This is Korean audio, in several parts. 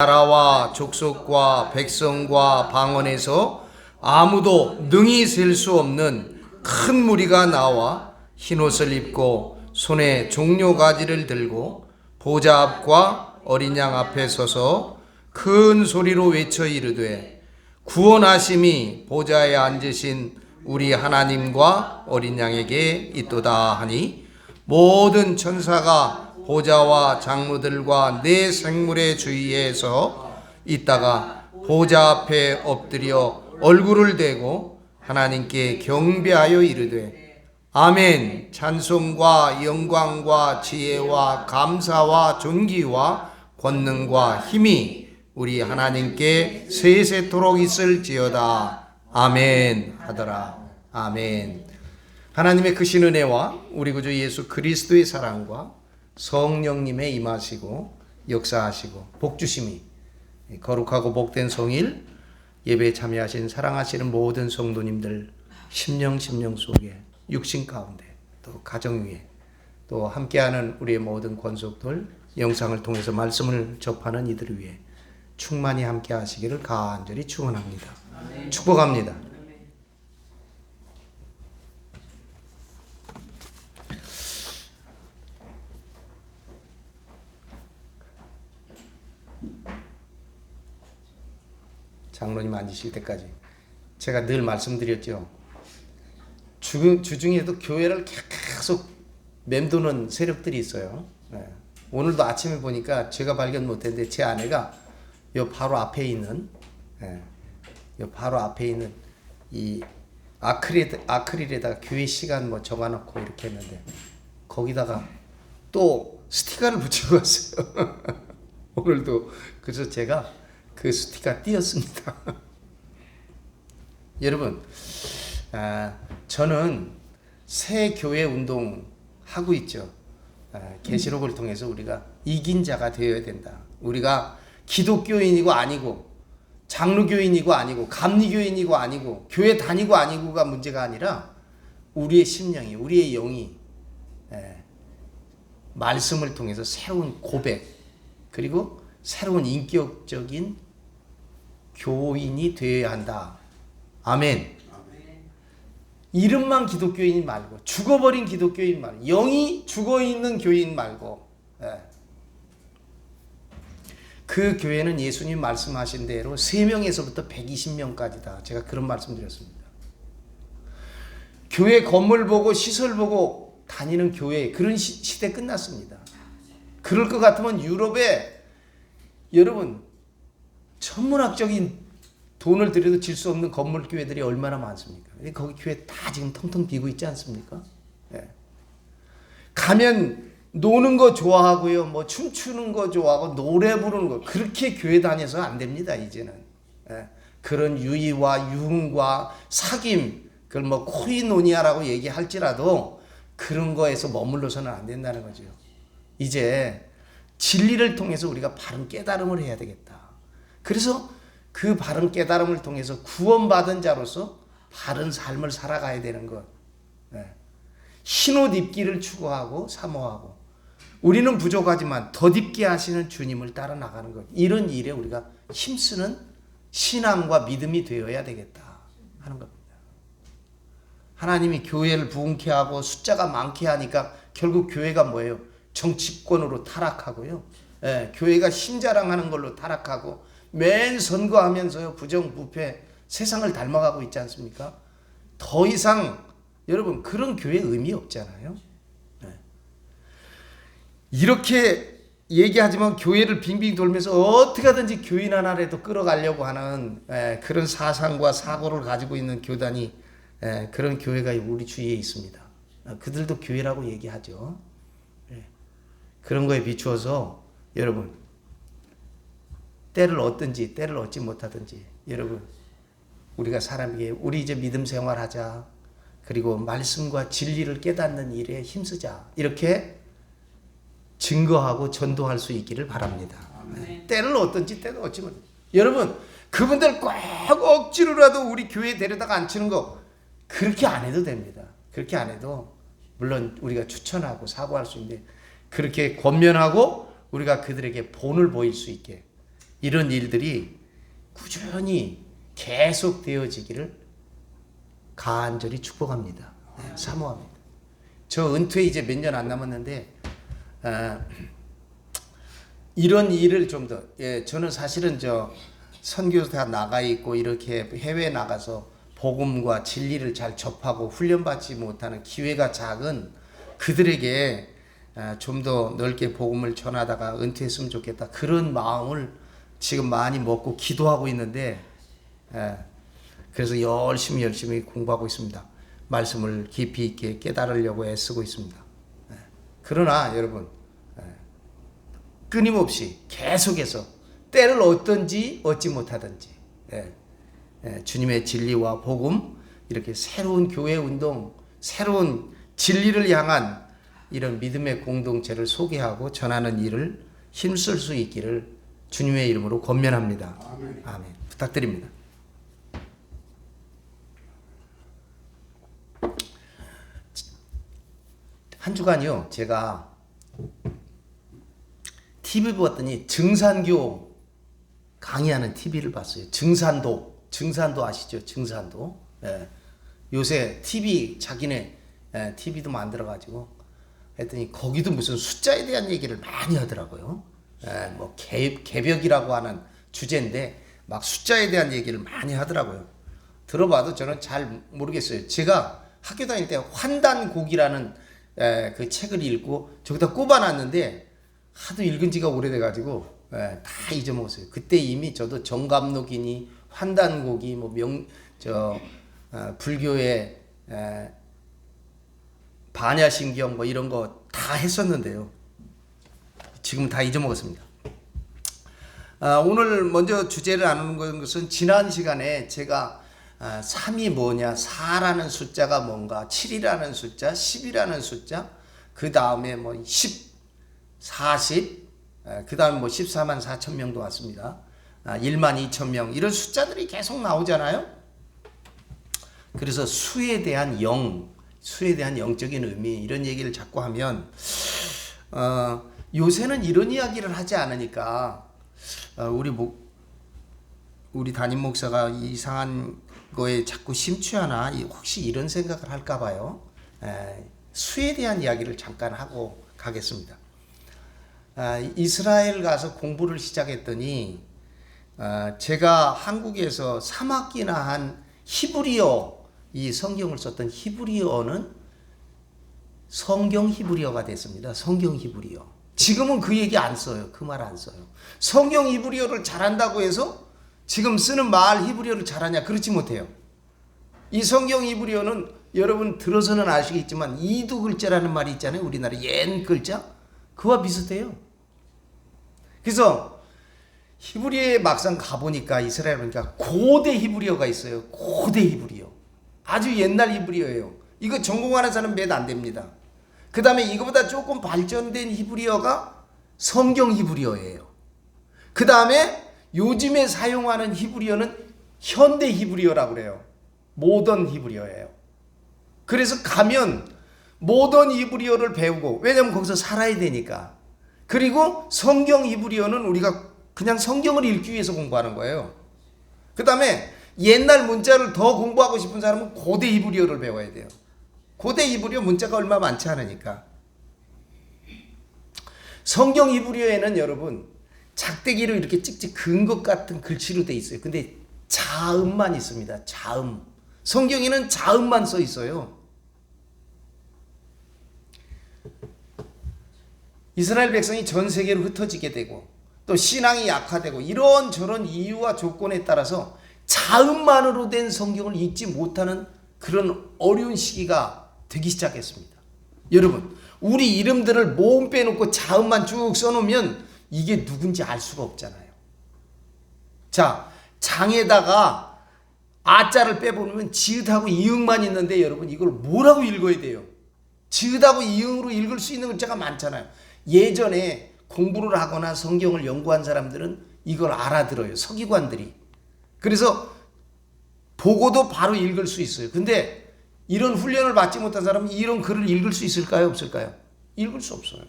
나라와 족속과 백성과 방언에서 아무도 능히 셀 수 없는 큰 무리가 나와 흰옷을 입고 손에 종려가지를 들고 보좌 앞과 어린 양 앞에 서서 큰 소리로 외쳐 이르되 구원하심이 보좌에 앉으신 우리 하나님과 어린 양에게 있도다 하니 모든 천사가 보좌와 장로들과 네 생물의 주위에서 있다가 보좌 앞에 엎드려 얼굴을 대고 하나님께 경배하여 이르되 아멘. 찬송과 영광과 지혜와 감사와 존귀와 권능과 힘이 우리 하나님께 세세토록 있을지어다. 아멘 하더라. 아멘. 하나님의 크신 은혜와 우리 구주 예수 그리스도의 사랑과 성령님의 임하시고 역사하시고 복주심이 거룩하고 복된 성일 예배에 참여하신 사랑하시는 모든 성도님들 심령 속에 육신 가운데 또 가정 위에 또 함께하는 우리의 모든 권속들 영상을 통해서 말씀을 접하는 이들을 위해 충만히 함께하시기를 간절히 축원합니다. 축복합니다. 장로님 앉으실 때까지 제가 늘 말씀드렸죠. 주중에도 교회를 계속 맴도는 세력들이 있어요. 오늘도 아침에 보니까 제가 발견 못했는데 제 아내가 요 바로 앞에 있는 이 아크릴에다가 교회 시간 뭐 적어놓고 이렇게 했는데 거기다가 또 스티커를 붙여왔어요. 오늘도 그래서 제가 그 스티커 띄었습니다. 여러분, 저는 새 교회 운동 하고 있죠. 계시록을 통해서 우리가 이긴 자가 되어야 된다. 우리가 기독교인이고 아니고 장로교인이고 아니고 감리교인이고 아니고 교회 다니고 아니고가 문제가 아니라 우리의 심령이 우리의 영이 말씀을 통해서 새로운 고백 그리고 새로운 인격적인 교인이 되어야 한다. 아멘. 이름만 기독교인 말고 죽어버린 기독교인 말고 영이 죽어있는 교인 말고 그 교회는 예수님 말씀하신 대로 3명에서부터 120명까지다. 제가 그런 말씀 드렸습니다. 교회 건물 보고 시설 보고 다니는 교회 그런 시대 끝났습니다. 그럴 것 같으면 유럽에 여러분 천문학적인 돈을 들여도 질 수 없는 건물 교회들이 얼마나 많습니까? 거기 교회 다 지금 텅텅 비고 있지 않습니까? 가면 노는 거 좋아하고요, 뭐 춤추는 거 좋아하고 노래 부르는 거 그렇게 교회 다녀서 안 됩니다. 이제는 그런 유의와 유흥과 사귐 그걸 뭐 코이노니아라고 얘기할지라도 그런 거에서 머물러서는 안 된다는 거죠. 이제 진리를 통해서 우리가 바른 깨달음을 해야 되겠다. 그래서 그 바른 깨달음을 통해서 구원받은 자로서 바른 삶을 살아가야 되는 것. 흰옷 입기를 추구하고 사모하고 우리는 부족하지만 덧입게 하시는 주님을 따라 나가는 것. 이런 일에 우리가 힘쓰는 신앙과 믿음이 되어야 되겠다 하는 겁니다. 하나님이 교회를 부흥케 하고 숫자가 많게 하니까 결국 교회가 뭐예요? 정치권으로 타락하고요. 교회가 힘자랑하는 걸로 타락하고 맨 선거하면서요 부정부패 세상을 닮아가고 있지 않습니까? 더 이상 여러분 그런 교회 의미 없잖아요. 이렇게 얘기하지만 교회를 빙빙 돌면서 어떻게 하든지 교인 하나라도 끌어가려고 하는 그런 사상과 사고를 가지고 있는 교단이 그런 교회가 우리 주위에 있습니다. 그들도 교회라고 얘기하죠. 그런 거에 비추어서 여러분 때를 얻든지 때를 얻지 못하든지 여러분 우리가 사람에게 우리 이제 믿음 생활하자 그리고 말씀과 진리를 깨닫는 일에 힘쓰자 이렇게 증거하고 전도할 수 있기를 바랍니다. 때를 얻든지 때를 얻지 못하든지 여러분 그분들 꼭 억지로라도 우리 교회에 데려다가 앉히는 거 그렇게 안 해도 됩니다. 그렇게 안 해도 물론 우리가 추천하고 사고할 수 있는데 그렇게 권면하고 우리가 그들에게 본을 보일 수 있게 이런 일들이 꾸준히 계속 되어지기를 간절히 축복합니다. 사모합니다. 저 은퇴 이제 몇 년 안 남았는데 이런 일을 좀 더, 저는 사실은 선교사 나가 있고 이렇게 해외 나가서 복음과 진리를 잘 접하고 훈련받지 못하는 기회가 작은 그들에게 좀 더 넓게 복음을 전하다가 은퇴했으면 좋겠다. 그런 마음을 지금 많이 먹고 기도하고 있는데, 그래서 열심히 공부하고 있습니다. 말씀을 깊이 있게 깨달으려고 애쓰고 있습니다. 그러나 여러분, 끊임없이 계속해서 때를 얻든지 얻지 못하든지 주님의 진리와 복음, 이렇게 새로운 교회 운동, 새로운 진리를 향한 이런 믿음의 공동체를 소개하고 전하는 일을 힘쓸 수 있기를 주님의 이름으로 권면합니다. 아멘. 부탁드립니다. 한 주간요, 제가 TV 봤더니 증산교 강의하는 TV를 봤어요. 증산도 아시죠? 증산도. 요새 TV 자기네 TV도 만들어가지고 했더니 거기도 무슨 숫자에 대한 얘기를 많이 하더라고요. 뭐 개벽이라고 하는 주제인데 막 숫자에 대한 얘기를 많이 하더라고요. 들어봐도 저는 잘 모르겠어요. 제가 학교 다닐 때 환단곡이라는 그 책을 읽고 저기다 꼽아놨는데 하도 읽은 지가 오래돼가지고 다 잊어먹었어요. 그때 이미 저도 정감록이니 환단곡이 뭐 불교의 반야심경 뭐 이런 거 다 했었는데요. 지금 다 잊어먹었습니다. 오늘 먼저 주제를 나누는 것은 지난 시간에 제가 3이 뭐냐, 4라는 숫자가 뭔가, 7이라는 숫자, 10이라는 숫자, 그 다음에 뭐 10, 40, 그 다음에 뭐 14만 4천 명도 왔습니다. 1만 2천 명, 이런 숫자들이 계속 나오잖아요. 그래서 수에 대한 영적인 의미, 이런 얘기를 자꾸 하면 요새는 이런 이야기를 하지 않으니까 우리 담임 목사가 이상한 거에 자꾸 심취하나 혹시 이런 생각을 할까 봐요. 수에 대한 이야기를 잠깐 하고 가겠습니다. 이스라엘 가서 공부를 시작했더니 제가 한국에서 3학기나 한 히브리어, 이 성경을 썼던 히브리어는 성경 히브리어가 됐습니다. 성경 히브리어. 지금은 그 얘기 안 써요. 그 말 안 써요. 성경 히브리어를 잘한다고 해서 지금 쓰는 말 히브리어를 잘하냐? 그렇지 못해요. 이 성경 히브리어는 여러분 들어서는 아시겠지만 이두 글자라는 말이 있잖아요. 우리나라 옛 글자. 그와 비슷해요. 그래서 히브리어에 막상 가보니까 이스라엘 보니까 고대 히브리어가 있어요. 고대 히브리어. 아주 옛날 히브리어예요. 이거 전공하는 사람 몇 안 됩니다. 그 다음에 이거보다 조금 발전된 히브리어가 성경 히브리어예요. 그 다음에 요즘에 사용하는 히브리어는 현대 히브리어라고 그래요. 모던 히브리어예요. 그래서 가면 모던 히브리어를 배우고, 왜냐면 거기서 살아야 되니까. 그리고 성경 히브리어는 우리가 그냥 성경을 읽기 위해서 공부하는 거예요. 그 다음에 옛날 문자를 더 공부하고 싶은 사람은 고대 히브리어를 배워야 돼요. 고대 히브리어 문자가 얼마 많지 않으니까. 성경 히브리어에는 여러분 작대기로 이렇게 찍찍 그은 것 같은 글씨로 돼 있어요. 근데 자음만 있습니다. 자음. 성경에는 자음만 써 있어요. 이스라엘 백성이 전 세계로 흩어지게 되고 또 신앙이 약화되고 이런저런 이유와 조건에 따라서 자음만으로 된 성경을 읽지 못하는 그런 어려운 시기가 되기 시작했습니다. 여러분, 우리 이름들을 모음 빼놓고 자음만 쭉 써놓으면 이게 누군지 알 수가 없잖아요. 자, 장에다가 아자를 빼보면 지읒하고 이응만 있는데 여러분 이걸 뭐라고 읽어야 돼요? 지읒하고 이응으로 읽을 수 있는 글자가 많잖아요. 예전에 공부를 하거나 성경을 연구한 사람들은 이걸 알아들어요. 서기관들이. 그래서 보고도 바로 읽을 수 있어요. 근데 이런 훈련을 받지 못한 사람은 이런 글을 읽을 수 있을까요? 없을까요? 읽을 수 없어요.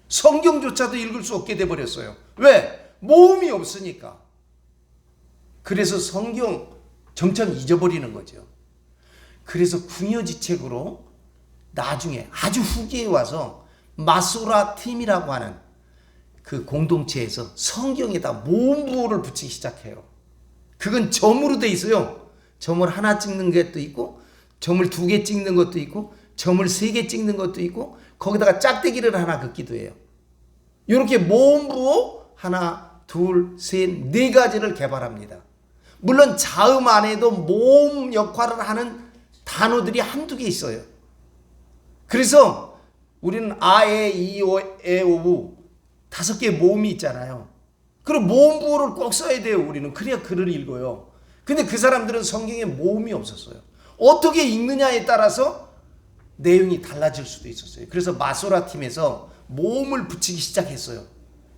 성경조차도 읽을 수 없게 돼버렸어요. 왜? 모음이 없으니까. 그래서 성경 점점 잊어버리는 거죠. 그래서 궁여지책으로 나중에 아주 후기에 와서 마소라 팀이라고 하는 그 공동체에서 성경에다 모음부호를 붙이기 시작해요. 그건 점으로 돼 있어요. 점을 하나 찍는 것도 있고, 점을 2개 찍는 것도 있고, 점을 3개 찍는 것도 있고, 거기다가 짝대기를 하나 긋기도 해요. 이렇게 모음부호 하나, 둘, 셋, 4가지를 개발합니다. 물론 자음 안에도 모음 역할을 하는 단어들이 한두 개 있어요. 그래서 우리는 아, 에, 이, 오, 에, 오, 5개의 모음이 있잖아요. 그럼 모음부호를 꼭 써야 돼요. 우리는. 그래야 글을 읽어요. 근데 그 사람들은 성경에 모음이 없었어요. 어떻게 읽느냐에 따라서 내용이 달라질 수도 있었어요. 그래서 마소라 팀에서 모음을 붙이기 시작했어요.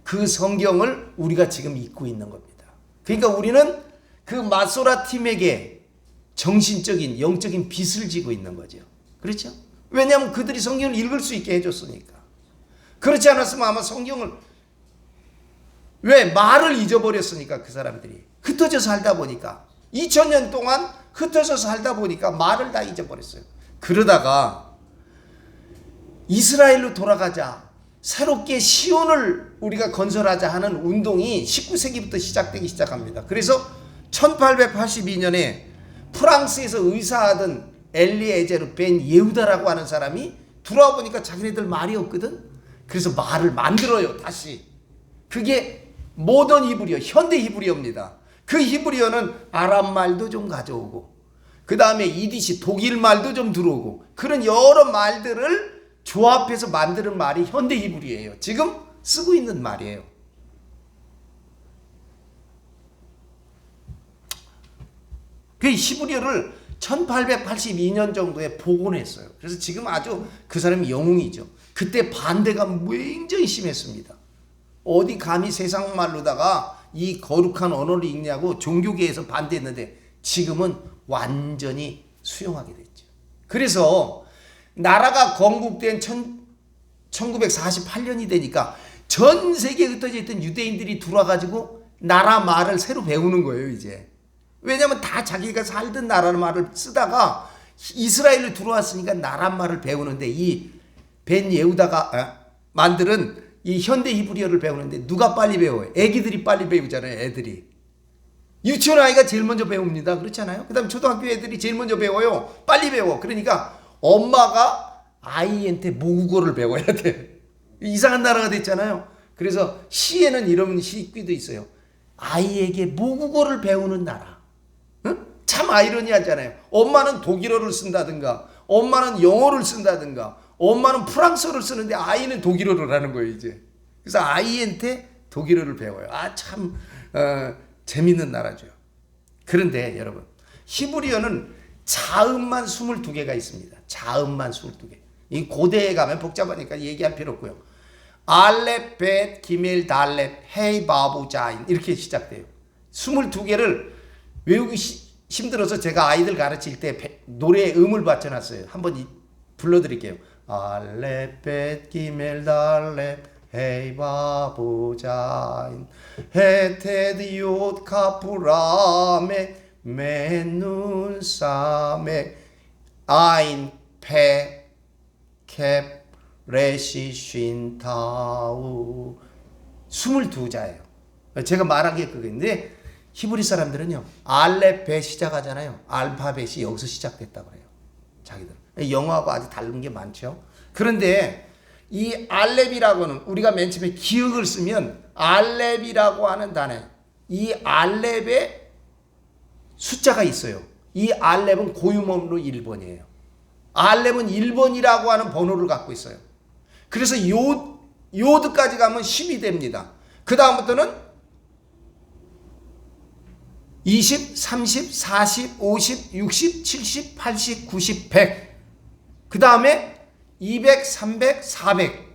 그 성경을 우리가 지금 읽고 있는 겁니다. 그러니까 우리는 그 마소라 팀에게 정신적인 영적인 빚을 지고 있는 거죠. 그렇죠? 왜냐하면 그들이 성경을 읽을 수 있게 해줬으니까. 그렇지 않았으면 아마 성경을, 왜? 말을 잊어버렸으니까. 그 사람들이 흩어져 살다 보니까 2000년 동안 흩어져 살다 보니까 말을 다 잊어버렸어요. 그러다가 이스라엘로 돌아가자, 새롭게 시온을 우리가 건설하자 하는 운동이 19세기부터 시작되기 시작합니다. 그래서 1882년에 프랑스에서 의사하던 엘리에제르 벤 예후다라고 하는 사람이 들어와 보니까 자기네들 말이 없거든. 그래서 말을 만들어요. 다시. 그게 모던 히브리어, 현대 히브리어입니다. 그 히브리어는 아람 말도 좀 가져오고, 그 다음에 이디시 독일 말도 좀 들어오고, 그런 여러 말들을 조합해서 만드는 말이 현대 히브리어예요. 지금 쓰고 있는 말이에요. 그 히브리어를 1882년 정도에 복원했어요. 그래서 지금 아주 그 사람이 영웅이죠. 그때 반대가 굉장히 심했습니다. 어디 감히 세상 말로다가 이 거룩한 언어를 읽냐고 종교계에서 반대했는데 지금은 완전히 수용하게 됐죠. 그래서 나라가 건국된 1948년이 되니까 전 세계에 흩어져 있던 유대인들이 들어와가지고 나라 말을 새로 배우는 거예요, 이제. 왜냐하면 다 자기가 살던 나라 말을 쓰다가 이스라엘로 들어왔으니까 나라 말을 배우는데, 이 벤 예후다가 만드는 이 현대 히브리어를 배우는데 누가 빨리 배워요? 애기들이 빨리 배우잖아요, 애들이. 유치원 아이가 제일 먼저 배웁니다. 그렇잖아요? 그 다음 초등학교 애들이 제일 먼저 배워요. 빨리 배워. 그러니까 엄마가 아이한테 모국어를 배워야 돼. 이상한 나라가 됐잖아요. 그래서 시에는 이런 시귀도 있어요. 아이에게 모국어를 배우는 나라. 응? 참 아이러니하잖아요. 엄마는 독일어를 쓴다든가, 엄마는 영어를 쓴다든가, 엄마는 프랑스어를 쓰는데 아이는 독일어를 하는 거예요, 이제. 그래서 아이한테 독일어를 배워요. 아, 참 재밌는 나라죠. 그런데 여러분, 히브리어는 자음만 22개가 있습니다. 자음만 22개. 이 고대에 가면 복잡하니까 얘기할 필요 없고요. 알렙, 벳, 기멜, 달렙, 헤이, 바부, 자인 이렇게 시작돼요. 22개를 외우기 힘들어서 제가 아이들 가르칠 때 노래에 음을 받쳐놨어요. 한번 불러드릴게요. 알렙, 벳, 기멜, 달렙, 헤이, 바부, 자인, 헤테드, 욤, 카프라메, 맨눈, 사메, 아인, 페, 캡, 레시, 쉰, 타우. 22자예요. 제가 말한 게 그건데, 히브리 사람들은요, 알렙, 시작하잖아요. 알파벳이 여기서 시작됐다고 그래요. 자기들. 영어하고 아주 다른 게 많죠. 그런데 이 알렙이라고는 우리가 맨 처음에 기억을 쓰면 알렙이라고 하는 단어, 이 알렙에 숫자가 있어요. 이 알렙은 고유문으로 1번이에요. 알렙은 1번이라고 하는 번호를 갖고 있어요. 그래서 요드까지 가면 10이 됩니다. 그 다음부터는 20, 30, 40, 50, 60, 70, 80, 90, 100. 그 다음에 200, 300, 400.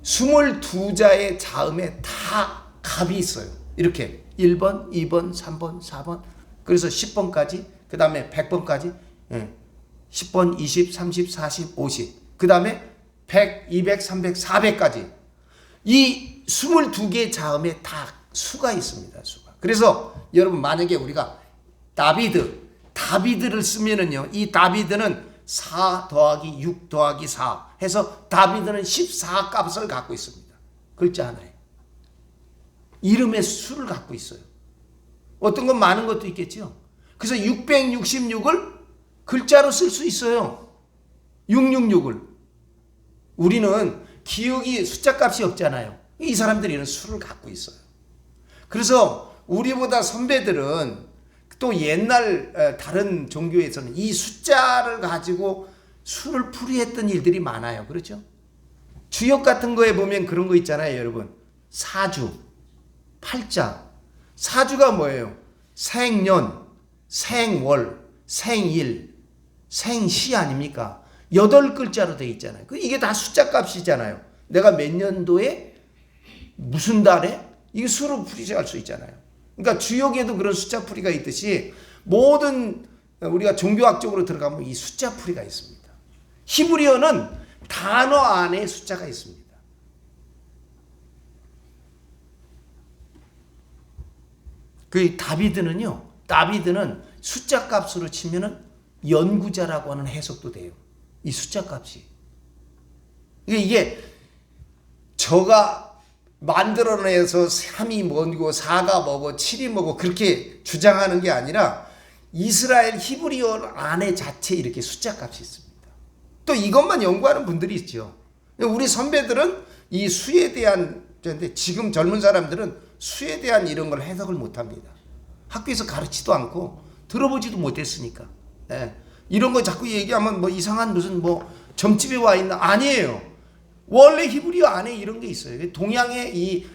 22자의 자음에 다 값이 있어요. 이렇게 1번, 2번, 3번, 4번. 그래서 10번까지. 그 다음에 100번까지. 10번, 20, 30, 40, 50. 그 다음에 100, 200, 300, 400까지. 이 22개의 자음에 다 수가 있습니다. 수가. 그래서 여러분 만약에 우리가 다비드를 쓰면은요, 이 다비드는 4 더하기 6 더하기 4 해서 다비드는 14 값을 갖고 있습니다. 글자 하나에. 이름의 수를 갖고 있어요. 어떤 건 많은 것도 있겠죠. 그래서 666을 글자로 쓸 수 있어요. 666을. 우리는 기억이 숫자 값이 없잖아요. 이 사람들이 이런 수를 갖고 있어요. 그래서 우리보다 선배들은 또 옛날 다른 종교에서는 이 숫자를 가지고 수를 풀이했던 일들이 많아요. 그렇죠? 주역 같은 거에 보면 그런 거 있잖아요, 여러분. 사주, 팔자. 사주가 뭐예요? 생년, 생월, 생일, 생시 아닙니까? 8글자로 되어 있잖아요. 이게 다 숫자 값이잖아요. 내가 몇 년도에 무슨 달에 이게 수로 풀이할 수 있잖아요. 그러니까 주역에도 그런 숫자 풀이가 있듯이 모든 우리가 종교학적으로 들어가면 이 숫자 풀이가 있습니다. 히브리어는 단어 안에 숫자가 있습니다. 그 다비드는 숫자 값으로 치면은 연구자라고 하는 해석도 돼요. 이 숫자 값이. 이게 저가 만들어내서 3이 뭐고 4가 뭐고 7이 뭐고 그렇게 주장하는 게 아니라 이스라엘 히브리어 안에 자체에 이렇게 숫자 값이 있습니다. 또 이것만 연구하는 분들이 있죠. 우리 선배들은 이 수에 대한, 지금 젊은 사람들은 수에 대한 이런 걸 해석을 못합니다. 학교에서 가르치도 않고 들어보지도 못했으니까. 예. 이런 거 자꾸 얘기하면 뭐 이상한 무슨 뭐 점집에 와 있나? 아니에요. 원래 히브리어 안에 이런 게 있어요. 동양의 이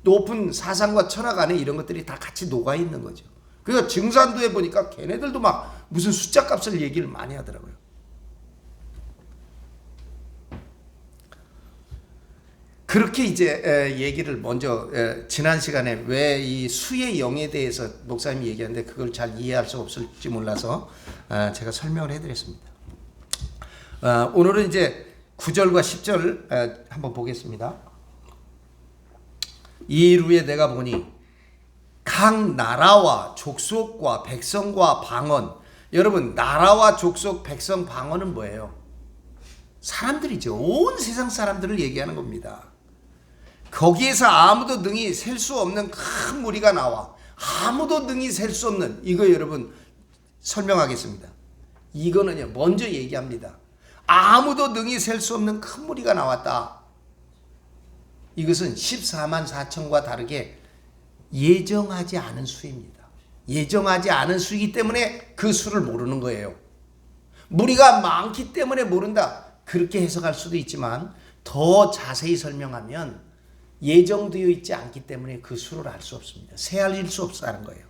높은 사상과 철학 안에 이런 것들이 다 같이 녹아 있는 거죠. 그래서 증산도에 보니까 걔네들도 막 무슨 숫자 값을 얘기를 많이 하더라고요. 그렇게 이제 얘기를 먼저 지난 시간에 왜 이 수의 영에 대해서 목사님이 얘기하는데 그걸 잘 이해할 수 없을지 몰라서 제가 설명을 해드렸습니다. 오늘은 이제 9절과 10절 한번 보겠습니다. 이 일 후에 내가 보니 각 나라와 족속과 백성과 방언. 여러분, 나라와 족속, 백성, 방언은 뭐예요? 사람들이죠. 온 세상 사람들을 얘기하는 겁니다. 거기에서 아무도 능히 셀 수 없는 큰 무리가 나와. 아무도 능히 셀 수 없는, 이거 여러분 설명하겠습니다. 이거는요, 먼저 얘기합니다. 아무도 능히 셀 수 없는 큰 무리가 나왔다. 이것은 14만 4천과 다르게 예정하지 않은 수입니다. 예정하지 않은 수이기 때문에 그 수를 모르는 거예요. 무리가 많기 때문에 모른다. 그렇게 해석할 수도 있지만 더 자세히 설명하면 예정되어 있지 않기 때문에 그 수를 알 수 없습니다. 세알릴 수 없다는 거예요.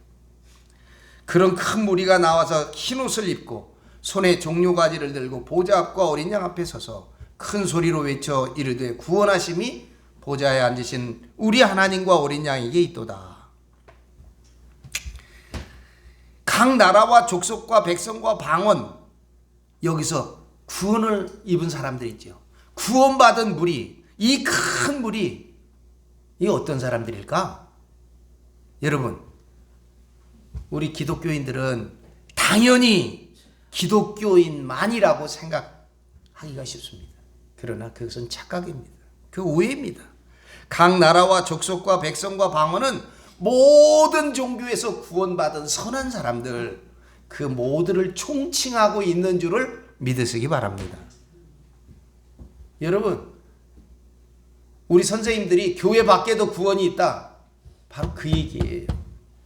그런 큰 무리가 나와서 흰옷을 입고 손에 종려가지를 들고 보좌 앞과 어린 양 앞에 서서 큰 소리로 외쳐 이르되 구원하심이 보좌에 앉으신 우리 하나님과 어린 양에게 있도다. 각 나라와 족속과 백성과 방언, 여기서 구원을 입은 사람들이 있죠. 구원받은 무리, 이 큰 무리, 이 어떤 사람들일까? 여러분, 우리 기독교인들은 당연히 기독교인만이라고 생각하기가 쉽습니다. 그러나 그것은 착각입니다. 그 오해입니다. 각 나라와 족속과 백성과 방언은 모든 종교에서 구원받은 선한 사람들, 그 모두를 총칭하고 있는 줄을 믿으시기 바랍니다. 여러분, 우리 선생님들이 교회 밖에도 구원이 있다. 바로 그 얘기예요.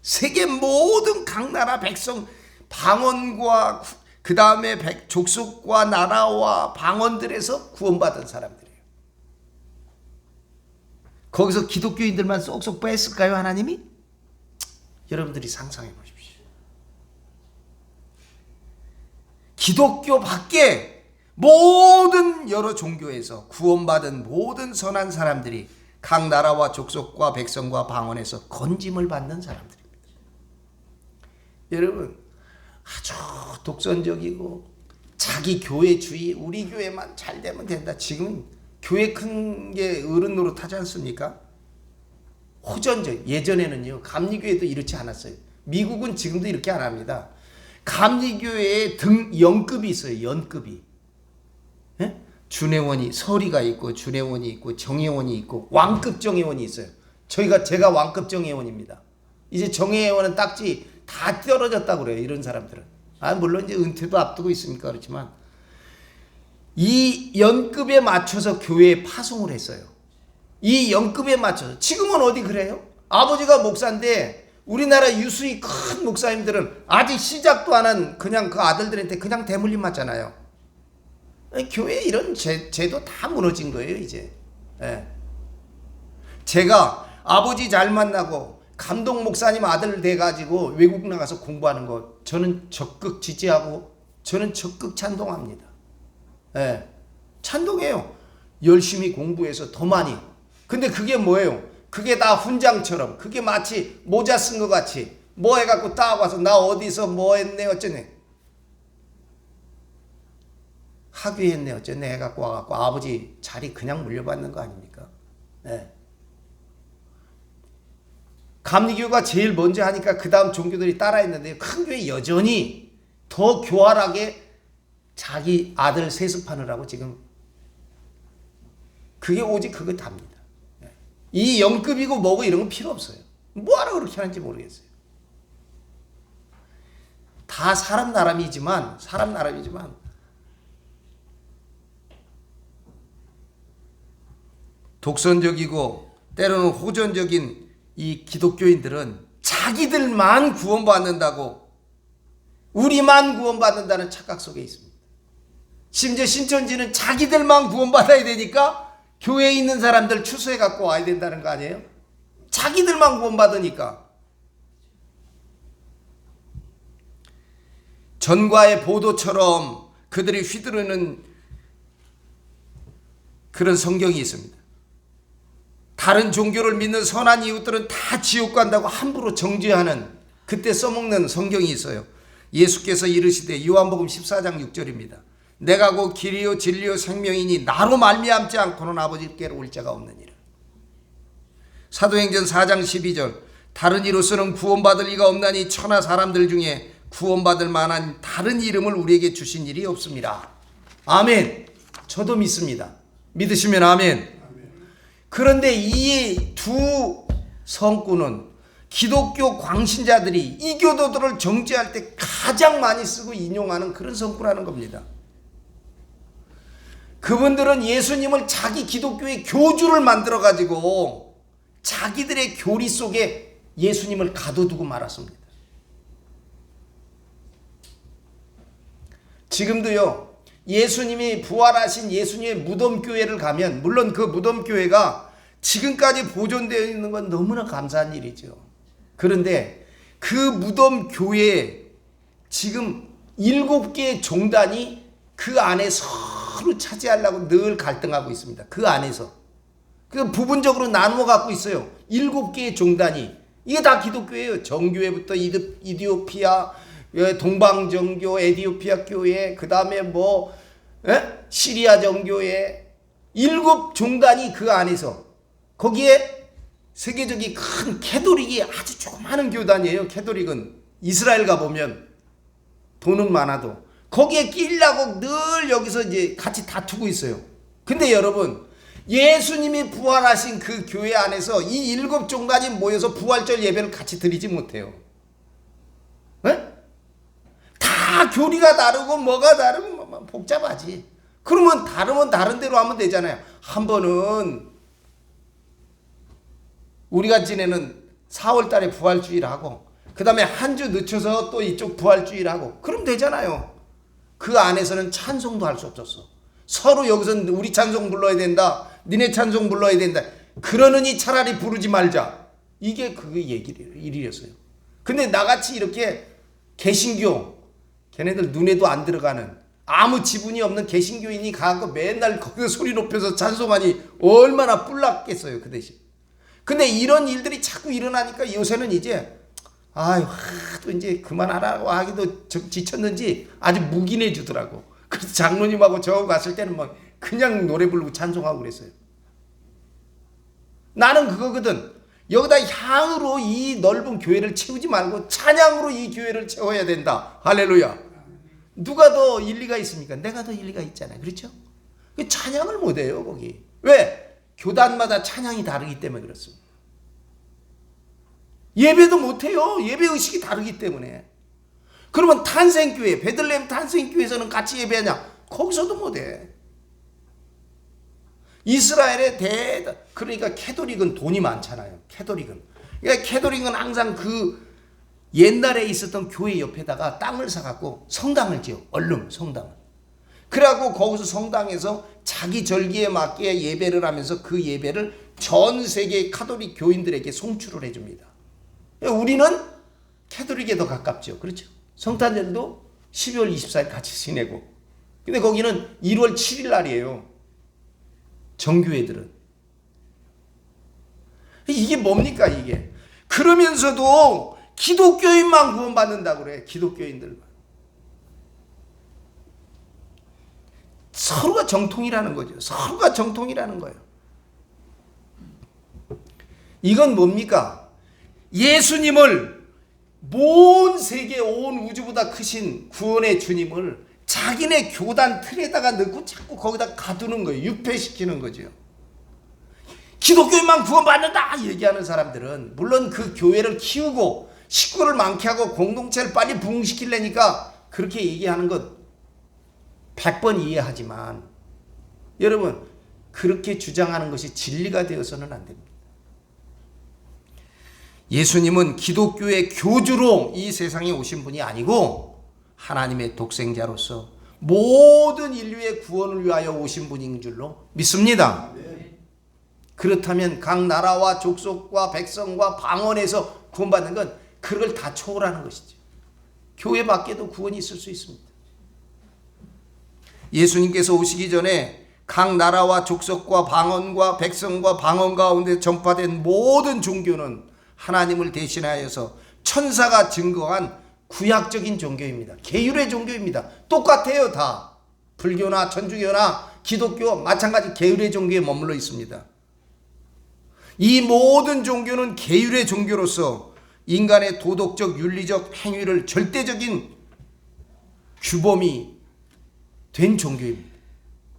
세계 모든 각 나라 백성 방언과 그 다음에 족속과 나라와 방언들에서 구원받은 사람들이에요. 거기서 기독교인들만 쏙쏙 뺐을까요, 하나님이? 여러분들이 상상해 보십시오. 기독교 밖에 모든 여러 종교에서 구원받은 모든 선한 사람들이 각 나라와 족속과 백성과 방언에서 건짐을 받는 사람들입니다. 여러분, 아주 독선적이고 자기 교회주의, 우리 교회만 잘 되면 된다. 지금 교회 큰 게 어른 노릇하지 않습니까? 호전적. 예전에는요, 감리교회도 이렇지 않았어요. 미국은 지금도 이렇게 안 합니다. 감리교회에 연급이 있어요. 연급이. 예? 준회원이, 서리가 있고 준회원이 있고 정회원이 있고 왕급 정회원이 있어요. 제가 왕급 정회원입니다. 이제 정회원은 딱지 다 떨어졌다고 그래요. 이런 사람들은. 물론 이제 은퇴도 앞두고 있으니까 그렇지만 이 연급에 맞춰서 교회에 파송을 했어요. 이 연급에 맞춰서. 지금은 어디 그래요? 아버지가 목사인데 우리나라 유수의 큰 목사님들은 아직 시작도 안 한 그냥 그 아들들한테 그냥 대물림 맞잖아요. 교회 이런 제도 다 무너진 거예요 이제. 예. 제가 아버지 잘 만나고 감독 목사님 아들 돼가지고 외국 나가서 공부하는 거 저는 적극 지지하고 저는 적극 찬동합니다. 예. 찬동해요. 열심히 공부해서 더 많이. 근데 그게 뭐예요? 그게 다 훈장처럼, 그게 마치 모자 쓴 것 같이 뭐 해갖고 딱 와서 나 어디서 뭐 했네 어쩌네, 학위했네 어쩌네 해갖고 와갖고 아버지 자리 그냥 물려받는 거 아닙니까? 네. 감리교가 제일 먼저 하니까 그 다음 종교들이 따라했는데 큰 교회 여전히 더 교활하게 자기 아들 세습하느라고 지금 그게 오직 그거 답니다. 이 연급이고 뭐고 이런 거 필요 없어요. 뭐하러 그렇게 하는지 모르겠어요. 다 사람 나름이지만 독선적이고 때로는 호전적인 이 기독교인들은 자기들만 구원받는다고, 우리만 구원받는다는 착각 속에 있습니다. 심지어 신천지는 자기들만 구원받아야 되니까 교회에 있는 사람들 추수해 갖고 와야 된다는 거 아니에요? 자기들만 구원받으니까. 전과의 보도처럼 그들이 휘두르는 그런 성경이 있습니다. 다른 종교를 믿는 선한 이웃들은 다 지옥 간다고 함부로 정죄하는, 그때 써먹는 성경이 있어요. 예수께서 이르시되, 요한복음 14장 6절입니다. 내가 곧 길이요 진리요 생명이니 나로 말미암지 않고는 아버지께로 올 자가 없느니라. 사도행전 4장 12절, 다른 이로서는 구원받을 이가 없나니 천하 사람들 중에 구원받을 만한 다른 이름을 우리에게 주신 일이 없습니다. 아멘. 저도 믿습니다. 믿으시면 아멘. 그런데 이 두 성구는 기독교 광신자들이 이 교도들을 정죄할 때 가장 많이 쓰고 인용하는 그런 성구라는 겁니다. 그분들은 예수님을 자기 기독교의 교주를 만들어가지고 자기들의 교리 속에 예수님을 가둬두고 말았습니다. 지금도요, 예수님이 부활하신 예수님의 무덤교회를 가면, 물론 그 무덤교회가 지금까지 보존되어 있는 건 너무나 감사한 일이죠. 그런데 그 무덤교회에 지금 7개의 종단이 그 안에 서로 차지하려고 늘 갈등하고 있습니다. 그 안에서. 그 부분적으로 나누어 갖고 있어요. 7개의 종단이. 이게 다 기독교예요. 정교회부터 이디오피아, 동방정교, 에디오피아 교회, 그 다음에 시리아 정교회, 7종단이 그 안에서. 거기에 세계적인 큰 캐톨릭이 아주 조그마한 교단이에요. 캐톨릭은 이스라엘 가보면 돈은 많아도 거기에 끼려고 늘 여기서 이제 같이 다투고 있어요. 근데 여러분, 예수님이 부활하신 그 교회 안에서 이 7종단이 모여서 부활절 예배를 같이 드리지 못해요. 네? 다 교리가 다르고 뭐가 다르고 복잡하지. 그러면 다르면 다른 대로 하면 되잖아요. 한 번은 우리가 지내는 4월 달에 부활주일 하고, 그 다음에 한 주 늦춰서 또 이쪽 부활주일 하고, 그럼 되잖아요. 그 안에서는 찬송도 할 수 없었어. 서로 여기서 우리 찬송 불러야 된다, 니네 찬송 불러야 된다, 그러느니 차라리 부르지 말자. 이게 그 일이었어요. 근데 나같이 이렇게 개신교, 걔네들 눈에도 안 들어가는 아무 지분이 없는 개신교인이 가고 맨날 거기서 소리 높여서 찬송하니 얼마나 뿔났겠어요, 그 대신. 근데 이런 일들이 자꾸 일어나니까 요새는 이제 또 이제 그만하라고 하기도 지쳤는지 아주 묵인해 주더라고. 그래서 장로님하고 저 갔을 때는 그냥 노래 부르고 찬송하고 그랬어요. 나는 그거거든. 여기다 향으로 이 넓은 교회를 채우지 말고 찬양으로 이 교회를 채워야 된다. 할렐루야. 누가 더 일리가 있습니까? 내가 더 일리가 있잖아요. 그렇죠? 찬양을 못해요 거기. 왜? 교단마다 찬양이 다르기 때문에 그렇습니다. 예배도 못해요. 예배 의식이 다르기 때문에. 그러면 탄생교회, 베들레헴 탄생교회에서는 같이 예배하냐? 거기서도 못해. 이스라엘의 그러니까 캐톨릭은 돈이 많잖아요. 캐톨릭은. 그러니까 캐톨릭은 항상 그 옛날에 있었던 교회 옆에다가 땅을 사갖고 성당을 지어. 얼른 성당을. 그래갖고 거기서 성당에서 자기 절기에 맞게 예배를 하면서 그 예배를 전 세계 카톨릭 교인들에게 송출을 해줍니다. 우리는 캐톨릭에 더 가깝죠. 그렇죠? 성탄절도 12월 24일 같이 지내고. 근데 거기는 1월 7일 날이에요. 정교회들은. 이게 뭡니까 이게. 그러면서도 기독교인만 구원받는다고 그래. 기독교인들만. 서로가 정통이라는 거죠. 서로가 정통이라는 거예요. 이건 뭡니까? 예수님을, 온 세계 온 우주보다 크신 구원의 주님을 자기네 교단 틀에다가 넣고 자꾸 거기다 가두는 거예요. 유폐시키는 거죠. 기독교인만 구원받는다 얘기하는 사람들은 물론 그 교회를 키우고 식구를 많게 하고 공동체를 빨리 부흥시키려니까 그렇게 얘기하는 것 100번 이해하지만 여러분 그렇게 주장하는 것이 진리가 되어서는 안 됩니다. 예수님은 기독교의 교주로 이 세상에 오신 분이 아니고 하나님의 독생자로서 모든 인류의 구원을 위하여 오신 분인 줄로 믿습니다. 그렇다면 각 나라와 족속과 백성과 방언에서 구원받는 건 그걸 다 초월하는 것이죠. 교회 밖에도 구원이 있을 수 있습니다. 예수님께서 오시기 전에 각 나라와 족속과 방언과 백성과 방언 가운데 전파된 모든 종교는 하나님을 대신하여서 천사가 증거한 구약적인 종교입니다. 계율의 종교입니다. 똑같아요 다. 불교나 천주교나 기독교 마찬가지 계율의 종교에 머물러 있습니다. 이 모든 종교는 계율의 종교로서 인간의 도덕적 윤리적 행위를 절대적인 규범이 된 종교입니다.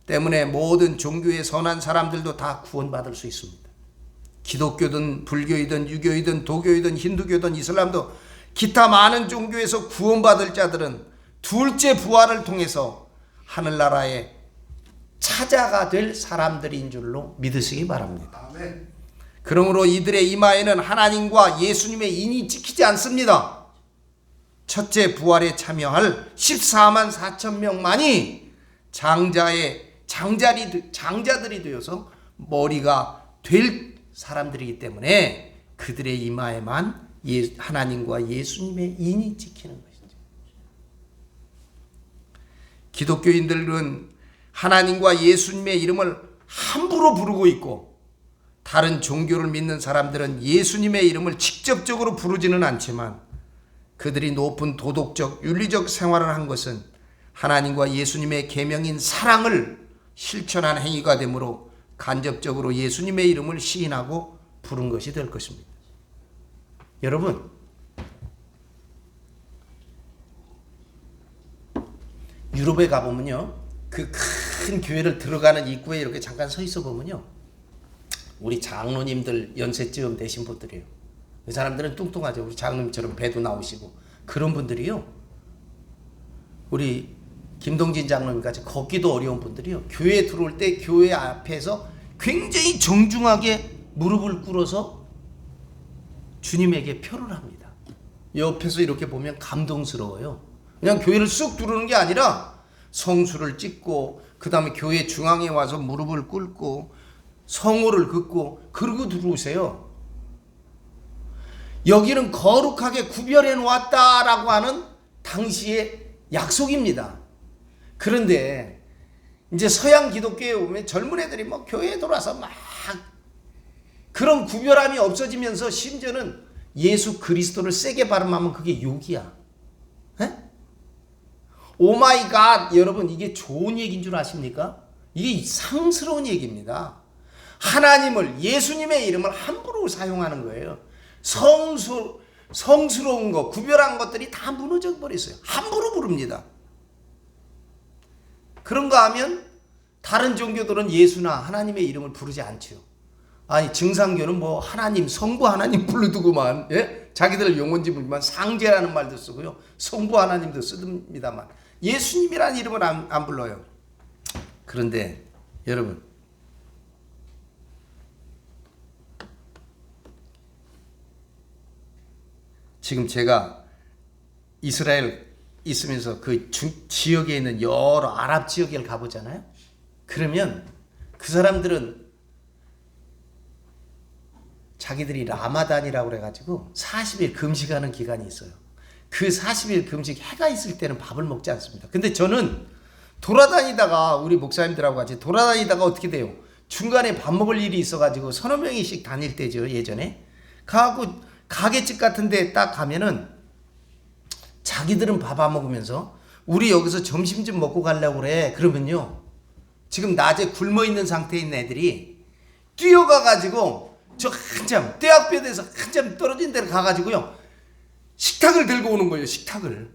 때문에 모든 종교의 선한 사람들도 다 구원받을 수 있습니다. 기독교든 불교이든 유교이든 도교이든 힌두교든 이슬람도 기타 많은 종교에서 구원받을 자들은 둘째 부활을 통해서 하늘나라에 차자가 될 사람들인 줄로 믿으시기 바랍니다. 아멘. 그러므로 이들의 이마에는 하나님과 예수님의 인이 찍히지 않습니다. 첫째 부활에 참여할 14만 4천 명만이 장자들이 되어서 머리가 될 사람들이기 때문에 그들의 이마에만 하나님과 예수님의 인이 찍히는 것이죠. 기독교인들은 하나님과 예수님의 이름을 함부로 부르고 있고 다른 종교를 믿는 사람들은 예수님의 이름을 직접적으로 부르지는 않지만 그들이 높은 도덕적 윤리적 생활을 한 것은 하나님과 예수님의 계명인 사랑을 실천한 행위가 되므로 간접적으로 예수님의 이름을 시인하고 부른 것이 될 것입니다. 여러분, 유럽에 가보면요, 그 큰 교회를 들어가는 입구에 이렇게 잠깐 서 있어 보면요, 우리 장로님들 연세쯤 되신 분들이에요. 그 사람들은 뚱뚱하죠. 우리 장로님처럼 배도 나오시고 그런 분들이요, 우리 김동진 장로님까지 걷기도 어려운 분들이요, 교회에 들어올 때 교회 앞에서 굉장히 정중하게 무릎을 꿇어서 주님에게 표를 합니다. 옆에서 이렇게 보면 감동스러워요. 그냥 교회를 쑥 들어오는 게 아니라 성수를 찍고 그 다음에 교회 중앙에 와서 무릎을 꿇고 성호를 긋고 그러고 들어오세요. 여기는 거룩하게 구별해 놓았다라고 하는 당시의 약속입니다. 그런데 이제 서양 기독교에 오면 젊은 애들이 뭐 교회에 들어와서 막 그런 구별함이 없어지면서 심지어는 예수 그리스도를 세게 발음하면 그게 욕이야. 오마이 갓, 여러분 이게 좋은 얘기인 줄 아십니까? 이게 상스러운 얘기입니다. 하나님을, 예수님의 이름을 함부로 사용하는 거예요. 성스러운 거, 구별한 것들이 다 무너져 버렸어요. 함부로 부릅니다. 그런가 하면 다른 종교들은 예수나 하나님의 이름을 부르지 않죠. 아니, 증상교는 뭐 하나님, 성부 하나님 부르두고만, 예? 자기들 용언지 부르지만 상제라는 말도 쓰고요, 성부 하나님도 씁니다만 예수님이라는 이름을 안 불러요. 그런데 여러분, 지금 제가 이스라엘 있으면서 그 지역에 있는 여러 아랍 지역에 가보잖아요. 그러면 그 사람들은 자기들이 라마단이라고 그래가지고 40일 금식하는 기간이 있어요. 그 40일 금식, 해가 있을 때는 밥을 먹지 않습니다. 근데 저는 돌아다니다가, 우리 목사님들하고 같이 돌아다니다가 어떻게 돼요? 중간에 밥 먹을 일이 있어가지고 서너 명이씩 다닐 때죠, 예전에. 가고 가게집 같은 데 딱 가면은 자기들은 밥 안 먹으면서 우리 여기서 점심 좀 먹고 가려고 그래. 그러면요, 지금 낮에 굶어 있는 상태에 있는 애들이 뛰어가가지고 저 한참 대학교에서 한참 떨어진 데를 가가지고요, 식탁을 들고 오는 거예요. 식탁을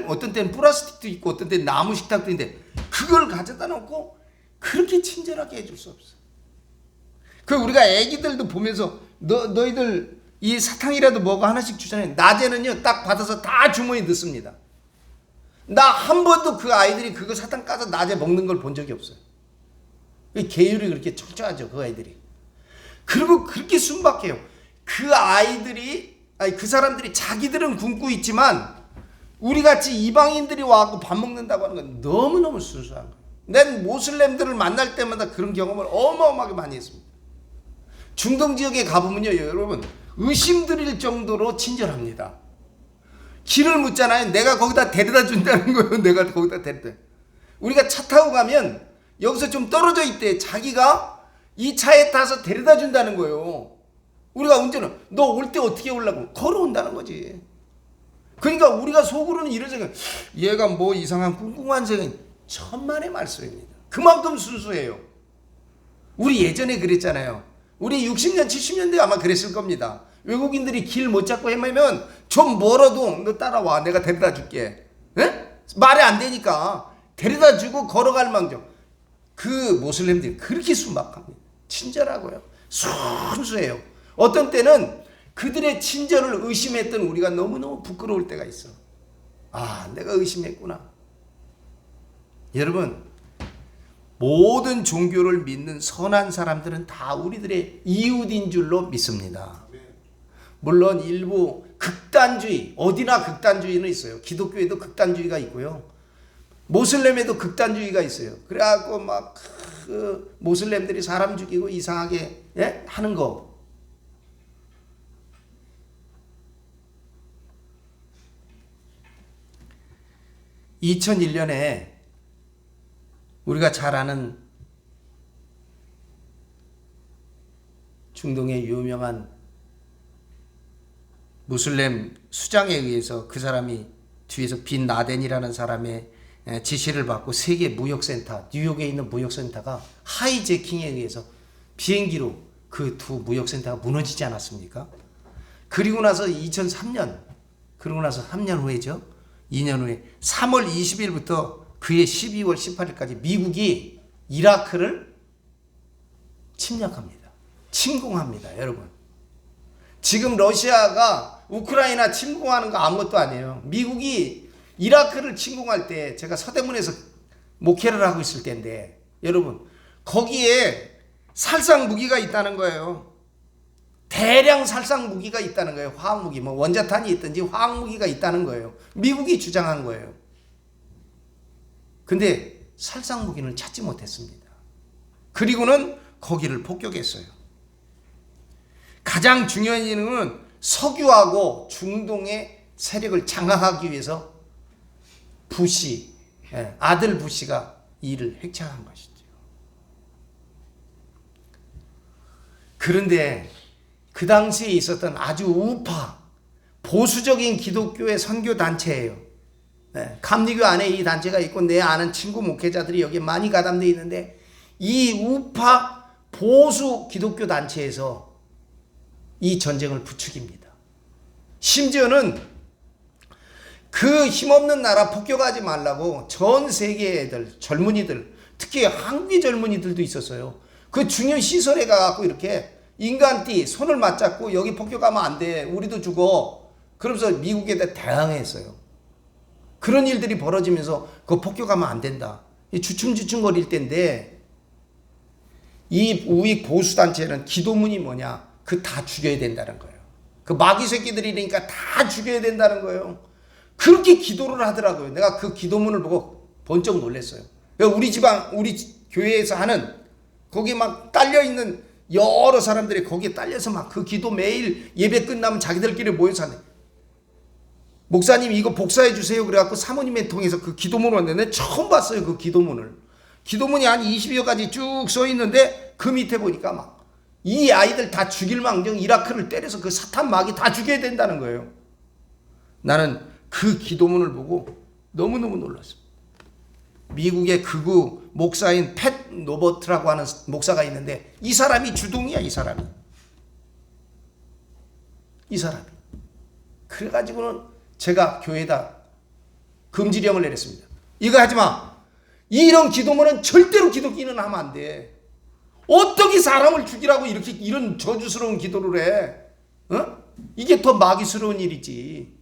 어떤 때는 플라스틱도 있고 어떤 때는 나무 식탁도 있는데 그걸 가져다 놓고 그렇게 친절하게 해줄 수 없어. 그 우리가 애기들도 보면서 너희들 이 사탕이라도 먹어 하나씩 주잖아요. 낮에는요 딱 받아서 다 주머니에 넣습니다. 나 한 번도 그 아이들이 그거 사탕 까서 낮에 먹는 걸 본 적이 없어요. 계율이 그렇게 철저하죠, 그 아이들이. 그리고 그렇게 순박해요. 그 아이들이, 아니 그 사람들이 자기들은 굶고 있지만 우리같이 이방인들이 와서 밥 먹는다고 하는 건 너무너무 순수한 거예요. 난 모슬렘들을 만날 때마다 그런 경험을 어마어마하게 많이 했습니다. 중동 지역에 가보면요, 여러분, 의심드릴 정도로 친절합니다. 길을 묻잖아요. 내가 거기다 데려다 준다는 거예요. 내가 거기다 데려다. 우리가 차 타고 가면 여기서 좀 떨어져 있대. 자기가 이 차에 타서 데려다 준다는 거예요. 우리가 운전은 너 올 때 어떻게 오려고? 걸어온다는 거지. 그러니까 우리가 속으로는 이런 생각, 얘가 뭐 이상한 꿍꿍한 생각, 천만의 말씀입니다. 그만큼 순수해요. 우리 예전에 그랬잖아요. 우리 60년 70년대 아마 그랬을 겁니다. 외국인들이 길 못 잡고 헤매면 좀 멀어도 너 따라와, 내가 데려다 줄게. 에? 말이 안 되니까 데려다 주고 걸어갈 망정. 그 모슬렘들이 그렇게 순박합니다. 친절하고요, 순수해요. 어떤 때는 그들의 친절을 의심했던 우리가 너무너무 부끄러울 때가 있어. 아, 내가 의심했구나. 여러분, 모든 종교를 믿는 선한 사람들은 다 우리들의 이웃인 줄로 믿습니다. 물론 일부 극단주의, 어디나 극단주의는 있어요. 기독교에도 극단주의가 있고요, 모슬렘에도 극단주의가 있어요. 그래갖고 막 그 모슬렘들이 사람 죽이고 이상하게, 예? 하는 거. (2001년에) 우리가 잘 아는 중동의 유명한 무슬림 수장에 의해서, 그 사람이 뒤에서 빈 라덴이라는 사람의 지시를 받고 세계 무역센터, 뉴욕에 있는 무역센터가 하이제킹에 의해서 비행기로 그 두 무역센터가 무너지지 않았습니까? 그리고 나서 2003년, 그리고 나서 3년 후에죠. 2년 후에 3월 20일부터 그해 12월 18일까지 미국이 이라크를 침략합니다. 침공합니다, 여러분. 지금 러시아가 우크라이나 침공하는 거 아무것도 아니에요. 미국이 이라크를 침공할 때 제가 서대문에서 목회를 하고 있을 때인데, 여러분, 거기에 살상 무기가 있다는 거예요. 대량 살상 무기가 있다는 거예요. 화학 무기, 뭐 원자탄이 있든지 화학 무기가 있다는 거예요. 미국이 주장한 거예요. 근데 살상 무기는 찾지 못했습니다. 그리고는 거기를 폭격했어요. 가장 중요한 이유는 석유하고 중동의 세력을 장악하기 위해서 부시, 아들 부시가 이를 획책한 것이죠. 그런데 그 당시에 있었던 아주 우파 보수적인 기독교의 선교 단체예요. 감리교 안에 이 단체가 있고 내 아는 친구 목회자들이 여기에 많이 가담되어 있는데, 이 우파 보수 기독교 단체에서 이 전쟁을 부추깁니다. 심지어는 그 힘없는 나라 폭격하지 말라고 전 세계 애들, 젊은이들, 특히 한국의 젊은이들도 있었어요. 그 중요 시설에 가갖고 이렇게 인간띠 손을 맞잡고 여기 폭격하면 안 돼. 우리도 죽어. 그러면서 미국에 대항했어요. 그런 일들이 벌어지면서 그 폭격하면 안 된다. 주춤주춤거릴 때인데 이 우익 보수단체는 기도문이 뭐냐? 그 다 죽여야 된다는 거예요. 그 마귀 새끼들이니까 다 죽여야 된다는 거예요. 그렇게 기도를 하더라고요. 내가 그 기도문을 보고 번쩍 놀랐어요. 우리 지방, 우리 교회에서 하는 거기 막 딸려있는 여러 사람들이 거기에 딸려서 막 그 기도 매일 예배 끝나면 자기들끼리 모여서 하네. 목사님 이거 복사해 주세요. 그래갖고 사모님의 통해서 그 기도문을 왔는데 처음 봤어요. 그 기도문을. 기도문이 한 20여 가지 쭉 써 있는데 그 밑에 보니까 막 이 아이들 다 죽일 망정 이라크를 때려서 그 사탄 마귀 다 죽여야 된다는 거예요. 나는 그 기도문을 보고 너무너무 놀랐어요. 미국의 극우 목사인 팻 노버트라고 하는 목사가 있는데 이 사람이 주동이야. 이 사람이. 그래가지고는 제가 교회에다 금지령을 내렸습니다. 이거 하지 마. 이런 기도문은 절대로 기독교인은 하면 안 돼. 어떻게 사람을 죽이라고 이렇게 이런 저주스러운 기도를 해? 어? 이게 더 마귀스러운 일이지.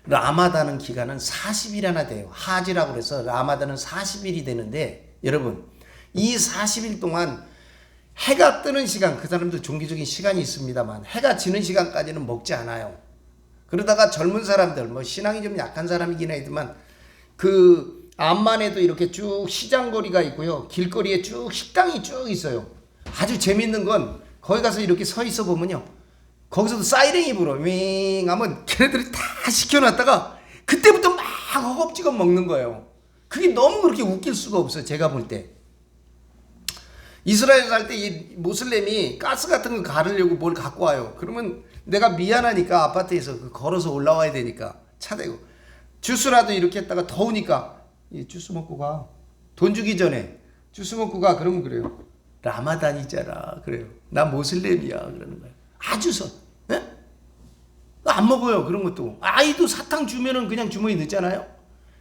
라마다는 기간은 40일이나 돼요. 하지라고 그래서 라마다는 40일이 되는데 여러분 이 40일 동안 해가 뜨는 시간, 그 사람도 종교적인 시간이 있습니다만 해가 지는 시간까지는 먹지 않아요. 그러다가 젊은 사람들, 뭐 신앙이 좀 약한 사람이긴 하지만 그 암만에도 이렇게 쭉 시장거리가 있고요. 길거리에 쭉 식당이 쭉 있어요. 아주 재밌는 건 거기 가서 이렇게 서 있어 보면요. 거기서도 사이렌이 불어. 윙 하면 걔네들이 다 시켜놨다가 그때부터 막 허겁지겁 먹는 거예요. 그게 너무 그렇게 웃길 수가 없어요. 제가 볼 때. 이스라엘 살 때 이 모슬렘이 가스 같은 거 가르려고 뭘 갖고 와요. 그러면 내가 미안하니까 아파트에서 걸어서 올라와야 되니까 차 대고 주스라도 이렇게 했다가 더우니까 주스 먹고 가. 돈 주기 전에 주스 먹고 가. 그러면 그래요. 라마단이잖아. 그래요. 나 모슬렘이야. 그러는 거예요. 아주 안 먹어요. 그런 것도. 아이도 사탕 주면은 그냥 주머니 넣잖아요.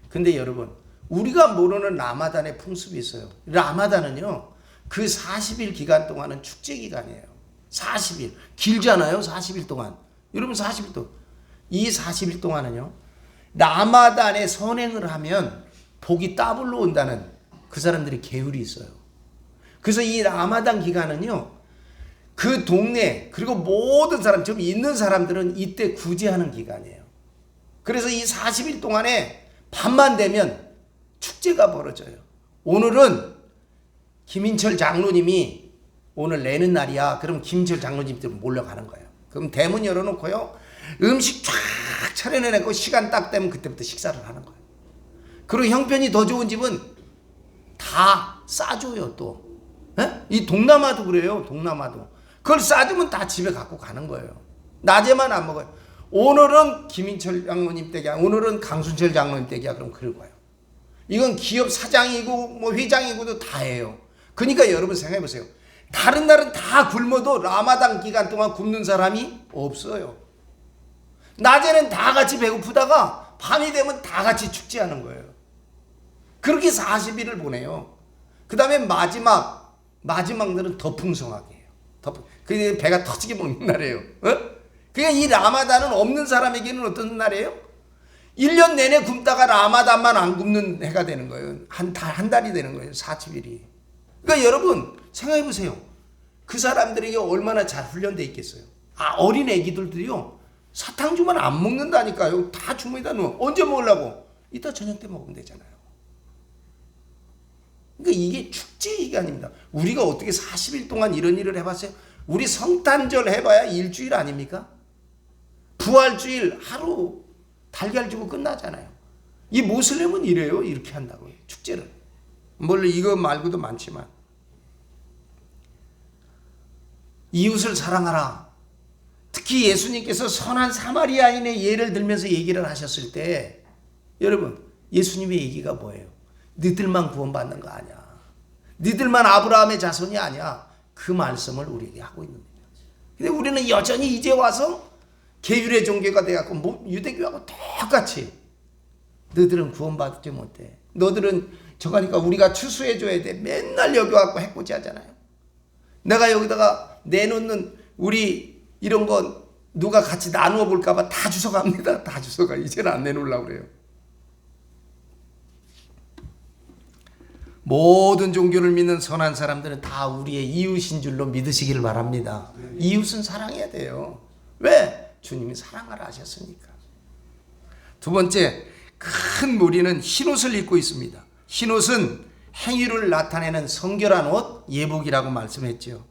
근데 여러분 우리가 모르는 라마단의 풍습이 있어요. 라마단은요. 그 40일 기간 동안은 축제 기간이에요. 40일. 길잖아요. 40일 동안. 여러분 40일 동안. 이 40일 동안은요. 라마단에 선행을 하면 복이 더블로 온다는 그 사람들의 계율이 있어요. 그래서 이 라마단 기간은요. 그 동네 그리고 모든 사람 좀 있는 사람들은 이때 구제하는 기간이에요. 그래서 이 40일 동안에 밤만 되면 축제가 벌어져요. 오늘은 김인철 장로님이 오늘 내는 날이야. 그럼 김인철 장로님들 몰려가는 거예요. 그럼 대문 열어놓고요. 음식 쫙 차려내고 시간 딱 되면 그때부터 식사를 하는 거예요. 그리고 형편이 더 좋은 집은 다 싸줘요 또. 에? 이 동남아도 그래요. 동남아도. 그걸 싸주면 다 집에 갖고 가는 거예요. 낮에만 안 먹어요. 오늘은 김인철 장로님 댁이야. 오늘은 강순철 장로님 댁이야. 그럼 그럴 거예요. 이건 기업 사장이고 뭐 회장이고도 다 해요. 그러니까 여러분 생각해 보세요. 다른 날은 다 굶어도 라마단 기간 동안 굶는 사람이 없어요. 낮에는 다 같이 배고프다가 밤이 되면 다 같이 축제하는 거예요. 그렇게 40일을 보내요. 그 다음에 마지막들은 더 풍성하게 해요. 그게 배가 터지게 먹는 날이에요. 그러니까 이 라마단은 없는 사람에게는 어떤 날이에요? 1년 내내 굶다가 라마단만 안 굶는 해가 되는 거예요. 한 달이 되는 거예요. 40일이. 그러니까 여러분 생각해 보세요. 그 사람들에게 얼마나 잘 훈련되어 있겠어요. 어린 애기들도요. 사탕 주면 안 먹는다니까요. 다 주머니에다 넣어. 언제 먹으려고? 이따 저녁 때 먹으면 되잖아요. 그러니까 이게 축제 기간입니다. 우리가 어떻게 40일 동안 이런 일을 해봤어요? 우리 성탄절 해봐야 일주일 아닙니까? 부활주일 하루 달걀 주고 끝나잖아요. 이 모슬렘은 이래요. 이렇게 한다고요. 축제를. 물론 이거 말고도 많지만. 이웃을 사랑하라. 특히 예수님께서 선한 사마리아인의 예를 들면서 얘기를 하셨을 때 여러분 예수님의 얘기가 뭐예요? 너희들만 구원받는 거 아니야. 너희들만 아브라함의 자손이 아니야. 그 말씀을 우리에게 하고 있는 거예요. 근데 우리는 여전히 이제 와서 계율의 종교가 돼갖고 유대교하고 똑같이 너희들은 구원받지 못해. 너희들은 저거니까 우리가 추수해줘야 돼. 맨날 여기 와갖고 해코지 하잖아요. 내가 여기다가 내놓는 우리 이런 거 누가 같이 나누어 볼까봐 다 주워갑니다. 다 주워가. 이제는 안 내놓으려고 그래요. 모든 종교를 믿는 선한 사람들은 다 우리의 이웃인 줄로 믿으시기를 바랍니다. 이웃은 사랑해야 돼요. 왜? 주님이 사랑하라 하셨으니까. 두 번째, 큰 무리는 흰옷을 입고 있습니다. 흰옷은 행위를 나타내는 성결한 옷, 예복이라고 말씀했죠.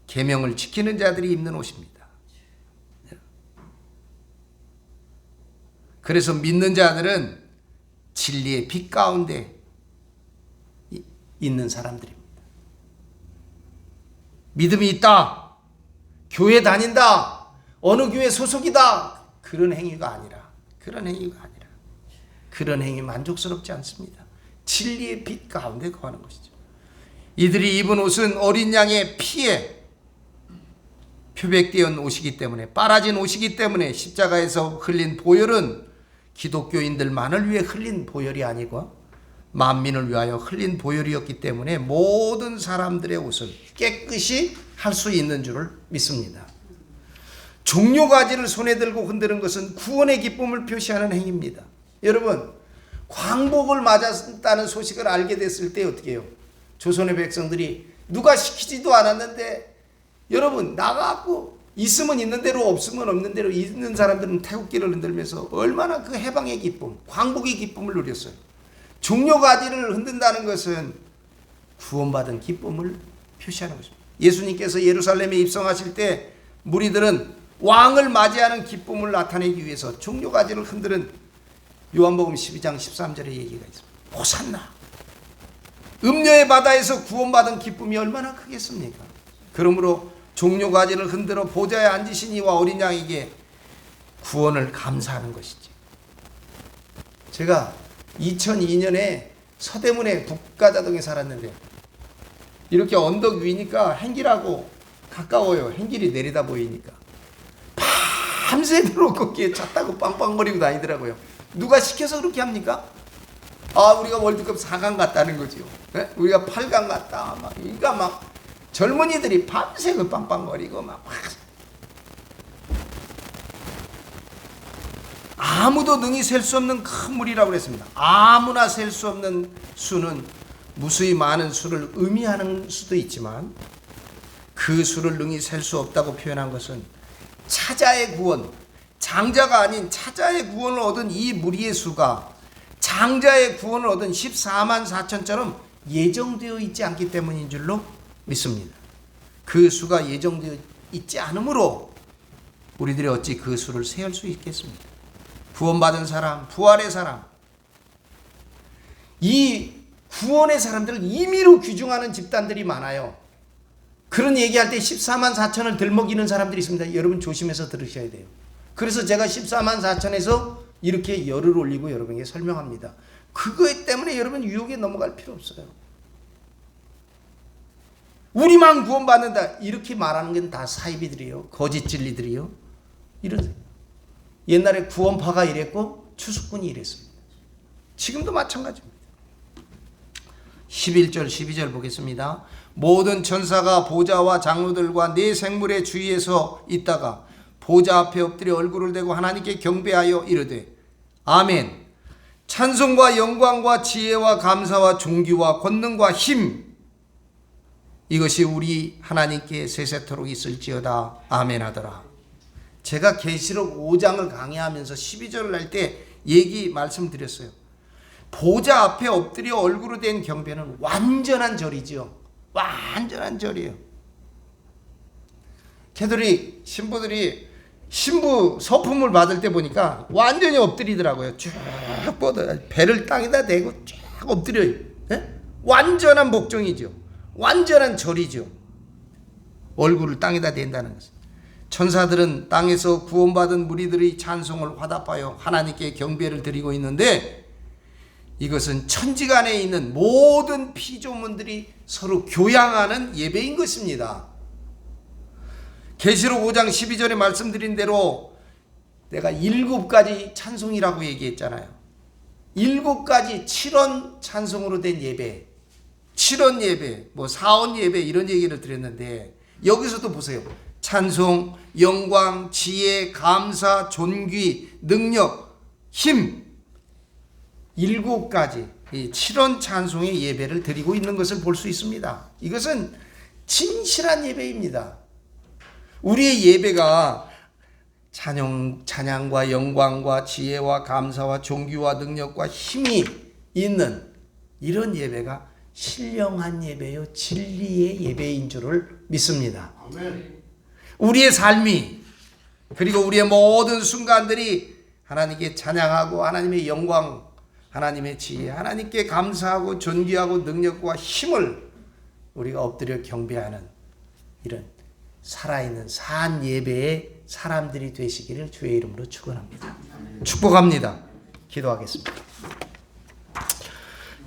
계명을 지키는 자들이 입는 옷입니다. 그래서 믿는 자들은 진리의 빛 가운데 있는 사람들입니다. 믿음이 있다, 교회 다닌다, 어느 교회 소속이다, 그런 행위가 아니라 그런 행위 만족스럽지 않습니다. 진리의 빛 가운데 거하는 것이죠. 이들이 입은 옷은 어린 양의 피에 표백되어 옷이기 때문에, 빨아진 옷이기 때문에 십자가에서 흘린 보혈은 기독교인들만을 위해 흘린 보혈이 아니고 만민을 위하여 흘린 보혈이었기 때문에 모든 사람들의 옷을 깨끗이 할 수 있는 줄을 믿습니다. 종려가지를 손에 들고 흔드는 것은 구원의 기쁨을 표시하는 행위입니다. 여러분, 광복을 맞았다는 소식을 알게 됐을 때 어떻게 해요? 조선의 백성들이 누가 시키지도 않았는데, 여러분 나가고 있으면 있는 대로 없으면 없는 대로 있는 사람들은 태국기를 흔들면서 얼마나 그 해방의 기쁨, 광복의 기쁨을 누렸어요. 종려가지를 흔든다는 것은 구원받은 기쁨을 표시하는 것입니다. 예수님께서 예루살렘에 입성하실 때 무리들은 왕을 맞이하는 기쁨을 나타내기 위해서 종려가지를 흔드는 요한복음 12장 13절의 얘기가 있습니다. 호산나! 음녀의 바다에서 구원받은 기쁨이 얼마나 크겠습니까? 그러므로 종려가지를 흔들어 보좌에 앉으신 이와 어린 양에게 구원을 감사하는 것이지. 제가 2002년에 서대문에 북가자동에 살았는데, 이렇게 언덕 위니까 행길하고 가까워요. 행길이 내리다 보이니까 밤새도록 거기에 차 타고 빵빵거리고 다니더라고요. 누가 시켜서 그렇게 합니까? 우리가 월드컵 4강 갔다는 거죠. 네? 우리가 8강 갔다. 그러니까 막 젊은이들이 밤새 그 빵빵거리고 아무도 능히 셀 수 없는 큰 물이라고 그랬습니다. 아무나 셀 수 없는 수는 무수히 많은 수를 의미하는 수도 있지만, 그 수를 능히 셀 수 없다고 표현한 것은 차자의 구원, 장자가 아닌 차자의 구원을 얻은 이 무리의 수가 장자의 구원을 얻은 14만 4천처럼 예정되어 있지 않기 때문인 줄로 믿습니다. 그 수가 예정되어 있지 않으므로 우리들이 어찌 그 수를 세울 수 있겠습니까? 구원받은 사람, 부활의 사람, 이 구원의 사람들을 임의로 규정하는 집단들이 많아요. 그런 얘기할 때 14만 4천을 들먹이는 사람들이 있습니다. 여러분 조심해서 들으셔야 돼요. 그래서 제가 14만 4천에서 이렇게 열을 올리고 여러분에게 설명합니다. 그것 때문에 여러분 유혹에 넘어갈 필요 없어요. 우리만 구원받는다 이렇게 말하는 건 다 사이비들이요, 거짓 진리들이요. 이러세요. 옛날에 구원파가 이랬고 추수꾼이 이랬습니다. 지금도 마찬가지입니다. 11절 12절 보겠습니다. 모든 천사가 보좌와 장로들과 네 생물의 주위에서 있다가 보좌 앞에 엎드려 얼굴을 대고 하나님께 경배하여 이르되 아멘. 찬송과 영광과 지혜와 감사와 존귀와 권능과 힘, 이것이 우리 하나님께 세세토록 있을지어다. 아멘 하더라. 제가 계시록 5장을 강의하면서 12절을 할 때 말씀드렸어요. 보좌 앞에 엎드려 얼굴을 댄 경배는 완전한 절이죠. 완전한 절이에요. 캐톨릭 신부들이 신부 서품을 받을 때 보니까 완전히 엎드리더라고요. 쭉 뻗어 배를 땅에다 대고 쭉 엎드려요. 네? 완전한 복종이죠. 완전한 절이죠. 얼굴을 땅에다 댄다는 것은. 천사들은 땅에서 구원받은 무리들의 찬송을 화답하여 하나님께 경배를 드리고 있는데, 이것은 천지간에 있는 모든 피조물들이 서로 교양하는 예배인 것입니다. 계시록 5장 12절에 말씀드린 대로 내가 7가지 찬송이라고 얘기했잖아요. 7가지 7원 찬송으로 된 예배, 7원 예배, 뭐 4원 예배 이런 얘기를 드렸는데 여기서도 보세요. 찬송, 영광, 지혜, 감사, 존귀, 능력, 힘 7가지 이 7원 찬송의 예배를 드리고 있는 것을 볼 수 있습니다. 이것은 진실한 예배입니다. 우리의 예배가 찬양과 영광과 지혜와 감사와 존귀와 능력과 힘이 있는 이런 예배가 신령한 예배요 진리의 예배인 줄을 믿습니다. 아멘. 우리의 삶이 그리고 우리의 모든 순간들이 하나님께 찬양하고 하나님의 영광, 하나님의 지혜, 하나님께 감사하고 존귀하고 능력과 힘을 우리가 엎드려 경배하는 이런 살아있는 산 예배의 사람들이 되시기를 주의 이름으로 축원합니다. 축복합니다. 기도하겠습니다.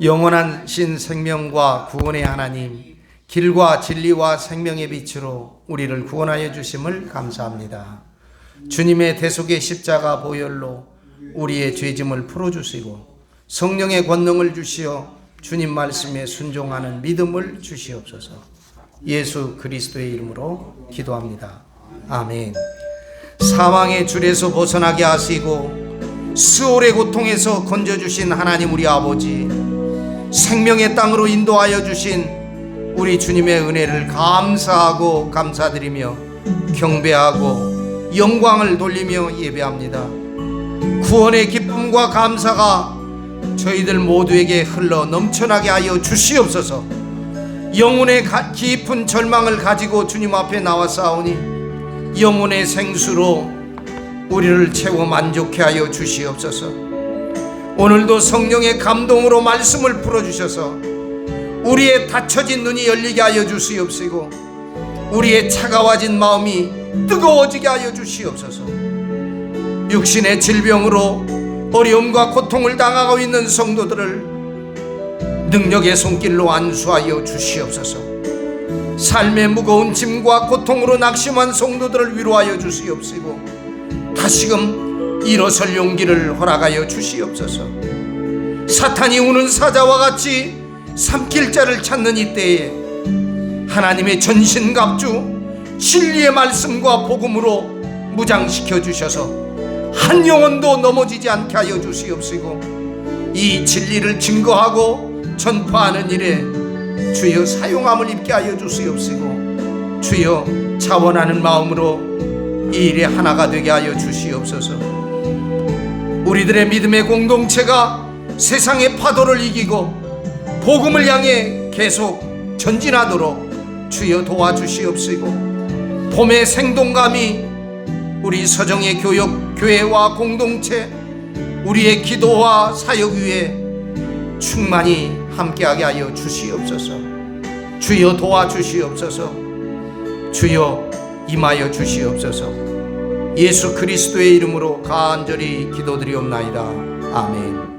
영원하신 생명과 구원의 하나님, 길과 진리와 생명의 빛으로 우리를 구원하여 주심을 감사합니다. 주님의 대속의 십자가 보혈로 우리의 죄짐을 풀어주시고 성령의 권능을 주시어 주님 말씀에 순종하는 믿음을 주시옵소서. 예수 그리스도의 이름으로 기도합니다. 아멘. 사망의 줄에서 벗어나게 하시고 스올의 고통에서 건져주신 하나님 우리 아버지, 생명의 땅으로 인도하여 주신 우리 주님의 은혜를 감사하고 감사드리며 경배하고 영광을 돌리며 예배합니다. 구원의 기쁨과 감사가 저희들 모두에게 흘러 넘쳐나게 하여 주시옵소서. 영혼의 깊은 절망을 가지고 주님 앞에 나와싸우니 영혼의 생수로 우리를 채워 만족해 하여 주시옵소서. 오늘도 성령의 감동으로 말씀을 풀어주셔서 우리의 닫혀진 눈이 열리게 하여 주시옵시고 우리의 차가워진 마음이 뜨거워지게 하여 주시옵소서. 육신의 질병으로 어려움과 고통을 당하고 있는 성도들을 능력의 손길로 안수하여 주시옵소서. 삶의 무거운 짐과 고통으로 낙심한 성도들을 위로하여 주시옵시고 다시금 일어설 용기를 허락하여 주시옵소서. 사탄이 우는 사자와 같이 삼킬 자를 찾는 이때에 하나님의 전신갑주 진리의 말씀과 복음으로 무장시켜 주셔서 한 영혼도 넘어지지 않게 하여 주시옵시고 이 진리를 증거하고 전파하는 일에 주여 사용함을 입게 하여 주시옵시고 주여 자원하는 마음으로 이 일에 하나가 되게 하여 주시옵소서. 우리들의 믿음의 공동체가 세상의 파도를 이기고 복음을 향해 계속 전진하도록 주여 도와주시옵시고 봄의 생동감이 우리 서정의 교회와 공동체 우리의 기도와 사역 위에 충만히 함께하게 하여 주시옵소서. 주여 도와주시옵소서. 주여 임하여 주시옵소서. 예수 그리스도의 이름으로 간절히 기도드리옵나이다. 아멘.